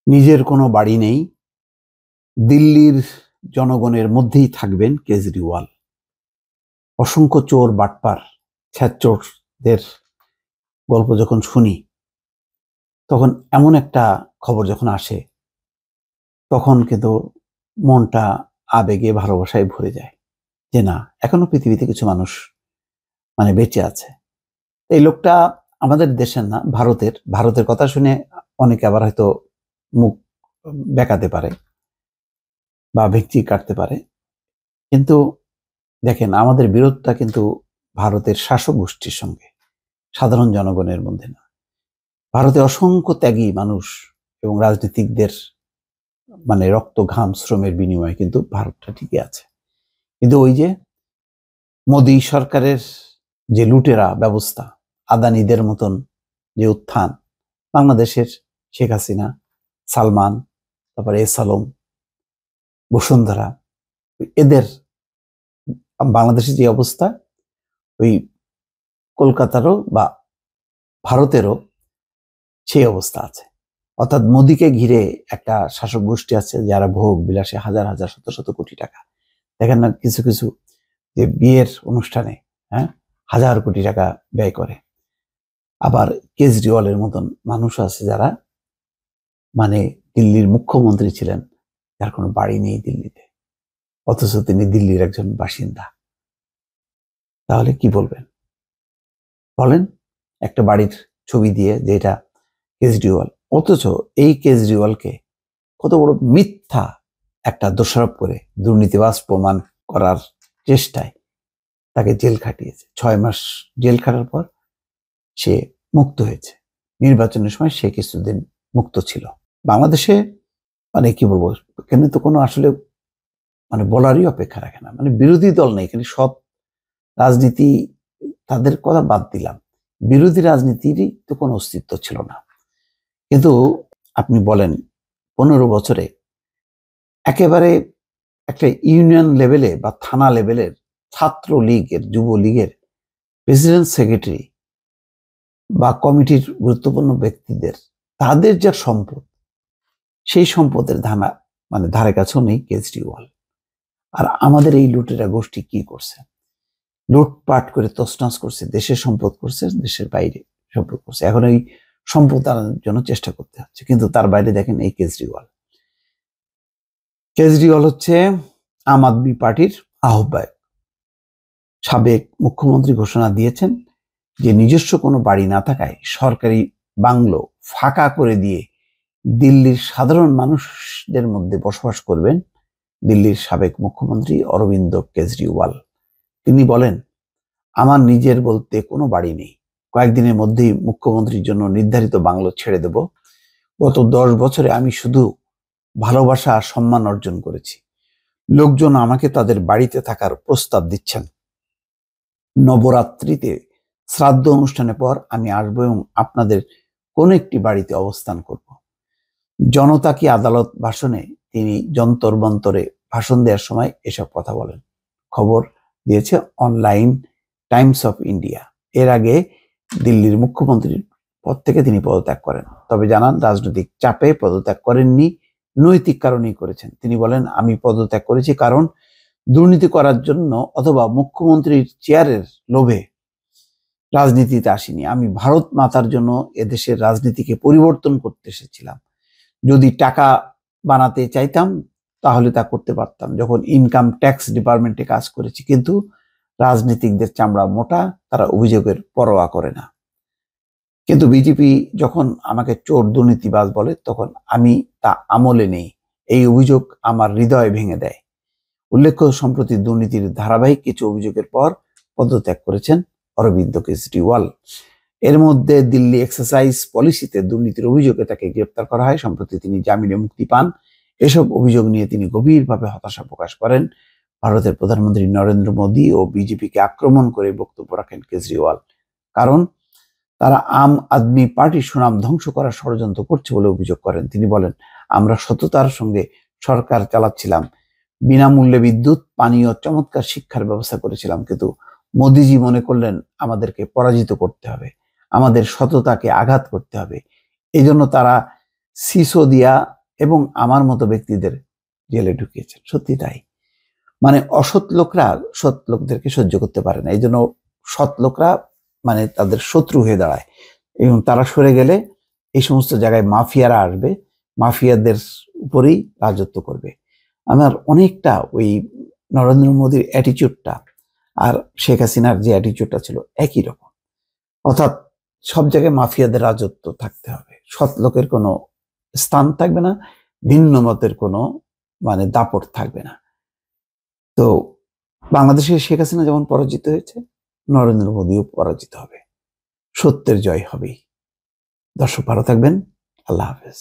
নিজের কোনো বাড়ি নেই, দিল্লির জনগণের মধ্যেই থাকবেন কেজরিওয়াল। অসংখ্য চোর বাটপার ছ্যাচোরদের গল্প যখন শুনি, তখন এমন একটা খবর যখন আসে, তখন কিন্তু মনটা আবেগে ভালোবাসায় ভরে যায় যে না, এখনো পৃথিবীতে কিছু মানুষ বেঁচে আছে। এই লোকটা আমাদের দেশের না, ভারতের কথা শুনে অনেকে আবার হয়তো মুখ বেঁকাতে পারে বা ভেঙচি কাটতে পারে, কিন্তু দেখেন, আমাদের বিরোধটা কিন্তু ভারতের শাসক গোষ্ঠীর সঙ্গে, সাধারণ জনগণের মধ্যে না। ভারতে অসংখ্য ত্যাগী মানুষ এবং রাজনীতিকদের রক্ত ঘাম শ্রমের বিনিময়ে কিন্তু ভারতটা টিকে আছে। কিন্তু ওই যে মোদী সরকারের যে লুটেরা ব্যবস্থা, আদানিদের মতন যে উত্থান, বাংলাদেশের শেখ হাসিনা, সালমান, তারপরে এস আলম, বসুন্ধরা, এদের বাংলাদেশের যে অবস্থা, ওই কলকাতারও বা ভারতেরও সেই অবস্থা আছে। অর্থাৎ মোদীকে ঘিরে একটা শাসক গোষ্ঠী আছে যারা ভোগ বিলাসে হাজার হাজার শত শত কোটি টাকা, দেখেন না কিছু কিছু যে বিয়ের অনুষ্ঠানে হাজার কোটি টাকা ব্যয় করে। আবার কেজরিওয়ালের মতন মানুষ আছে যারা দিল্লির মুখ্যমন্ত্রী ছিলেন, যার কোনো বাড়ি নেই দিল্লিতে, অথচ তিনি দিল্লির একজন বাসিন্দা। তাহলে কি বলবেন বলেন একটা বাড়ির ছবি দিয়ে যে এটা কেজরিওয়াল, অথচ এই কেজরিওয়ালকে কত বড় মিথ্যা একটা দোষারোপ করে দুর্নীতিবাজ প্রমাণ করার চেষ্টায় তাকে জেল খাটিয়েছে। 6 মাস জেল খাটার পর সে মুক্ত হয়েছে। নির্বাচনের সময় সে কিছুদিন মুক্ত ছিল। বাংলাদেশে কি বলবো, এখানে তো কোনো আসলে বলারই অপেক্ষা রাখে না। বিরোধী দল নেই এখানে, সব রাজনীতি তাদের কথা বাদ দিলাম, বিরোধী রাজনীতিরই তো কোনো অস্তিত্ব ছিল না। কিন্তু আপনি বলেন 15 বছরে একেবারে একটা ইউনিয়ন লেভেলে বা থানা লেভেলের ছাত্র লীগের, যুবলীগের প্রেসিডেন্ট, সেক্রেটারি বা কমিটির গুরুত্বপূর্ণ ব্যক্তিদের, তাদের যা সম্পদ, সেই সম্পদের ধারে কাছেও নেই কেজরিওয়াল। আর আমাদের এই লুটেরা গোষ্ঠী কি করছে? লুটপাট করে তছনছ করছে, দেশের সম্পদ করছে, দেশের বাইরে সম্পদ করছে। এখন এই সম্পদ আনার জন্য চেষ্টা করতে হচ্ছে, কিন্তু তার বাইরে দেখেন এই কেজরিওয়াল হচ্ছে আম আদমি পার্টির আহ্বায়ক। সাবেক মুখ্যমন্ত্রী ঘোষণা দিয়েছেন যে নিজস্ব কোনো বাড়ি না থাকায় সরকারি বাংলো ফাঁকা করে দিয়ে দিল্লির সাধারণ মানুষদের মধ্যে বসবাস করবেন দিল্লির সাবেক মুখ্যমন্ত্রী অরবিন্দ কেজরিওয়াল। তিনি বলেন, আমার নিজের বলতে কোনো বাড়ি নেই, কয়েকদিনের মধ্যেই মুখ্যমন্ত্রীর জন্য নির্ধারিত বাংলো ছেড়ে দেব। গত 10 বছরে আমি শুধু ভালোবাসা আর সম্মান অর্জন করেছি। লোকজন আমাকে তাদের বাড়িতে থাকার প্রস্তাব দিচ্ছেন। নবরাত্রিতে শ্রাদ্ধ অনুষ্ঠানের পর আমি আসবো এবং আপনাদের কোন একটি বাড়িতে অবস্থান করব। জনতা কি আদালত ভাষণে তিনি যন্তর মন্তরে ভাষণ দেওয়ার সময় এসব কথা বলেন। খবর দিয়েছে অনলাইন টাইমস অফ ইন্ডিয়া। এর আগে দিল্লির মুখ্যমন্ত্রীর পদ থেকে তিনি পদত্যাগ করেন, তবে জানান রাজনৈতিক চাপে পদত্যাগ করেননি, নৈতিক কারণেই করেছেন। তিনি বলেন, আমি পদত্যাগ করেছি কারণ দুর্নীতি করার জন্য অথবা মুখ্যমন্ত্রীর চেয়ারের লোভে রাজনীতিতে আসিনি। আমি ভারত মাতার জন্য এদেশের রাজনীতিকে পরিবর্তন করতে এসেছিলাম। যদি টাকা বানাতে চাইতাম তাহলে তা করতে পারতাম। যখন ইনকাম ট্যাক্স ডিপার্টমেন্টে কাজ করেছি, কিন্তু রাজনীতিকদের চামড়া মোটা, তারা অভিযোগের পরোয়া করে না। কিন্তু বিজেপি যখন আমাকে চোর দুর্নীতিবাজ বলে, তখন আমি তা আমলে নেই। এই অভিযোগ আমার হৃদয় ভেঙে দেয়। উল্লেখ্য, সম্প্রতি দুর্নীতির ধারাবাহিক কিছু অভিযোগের পর পদত্যাগ করেছেন অরবিন্দ কেজরিওয়াল। এর মধ্যে দিল্লি এক্সারসাইজ পলিসিতে দুর্নীতির অভিযোগে তাকে গ্রেপ্তার করা হয়। সম্প্রতি তিনি জামিনে মুক্তি পান। এসব অভিযোগ নিয়ে তিনি গভীরভাবে হতাশা প্রকাশ করেন। ভারতের প্রধানমন্ত্রী নরেন্দ্র মোদী ও বিজেপিকে আক্রমণ করে বক্তব্য রাখেন কেজরিওয়াল, কারণ তারা আম আদমি পার্টির সুনাম ধ্বংস করার ষড়যন্ত্র করছে বলে অভিযোগ করেন। তিনি বলেন, আমরা সততার সঙ্গে সরকার চালাচ্ছিলাম, বিনামূল্যে বিদ্যুৎ, পানীয়, চমৎকার শিক্ষার ব্যবস্থা করেছিলাম, কিন্তু মোদিজি মনে করলেন আমাদেরকে পরাজিত করতে হবে, আমাদের সততাকে আঘাত করতে হবে। এই জন্য তারা সিসোদিয়া এবং আমার মতো ব্যক্তিদের জেলে ঢুকিয়েছেন। সত্যি তাই। মানে অসৎ লোকরা সৎ লোকদেরকে সহ্য করতে পারে না, এই জন্য সৎ লোকরা মানে তাদের শত্রু হয়ে দাঁড়ায় এবং তারা সরে গেলে এই সমস্ত জায়গায় মাফিয়ারা আসবে, মাফিয়াদের উপরেই রাজত্ব করবে। আমার অনেকটা ওই নরেন্দ্র মোদীর অ্যাটিচিউডটা আর শেখ হাসিনার যে অ্যাটিচিউডটা ছিল একই রকম। অর্থাৎ সব জায়গায় মাফিয়াদের রাজত্ব থাকতে হবে, সৎ লোকের কোনো স্থান থাকবে না, ভিন্ন মতের কোনো মানে দাপট থাকবে না। তো বাংলাদেশের শেখ হাসিনা যেমন পরাজিত হয়েছে, নরেন্দ্র মোদীও পরাজিত হবে, সত্যের জয় হবেই। দর্শক ভালো থাকবেন, আল্লাহ হাফেজ।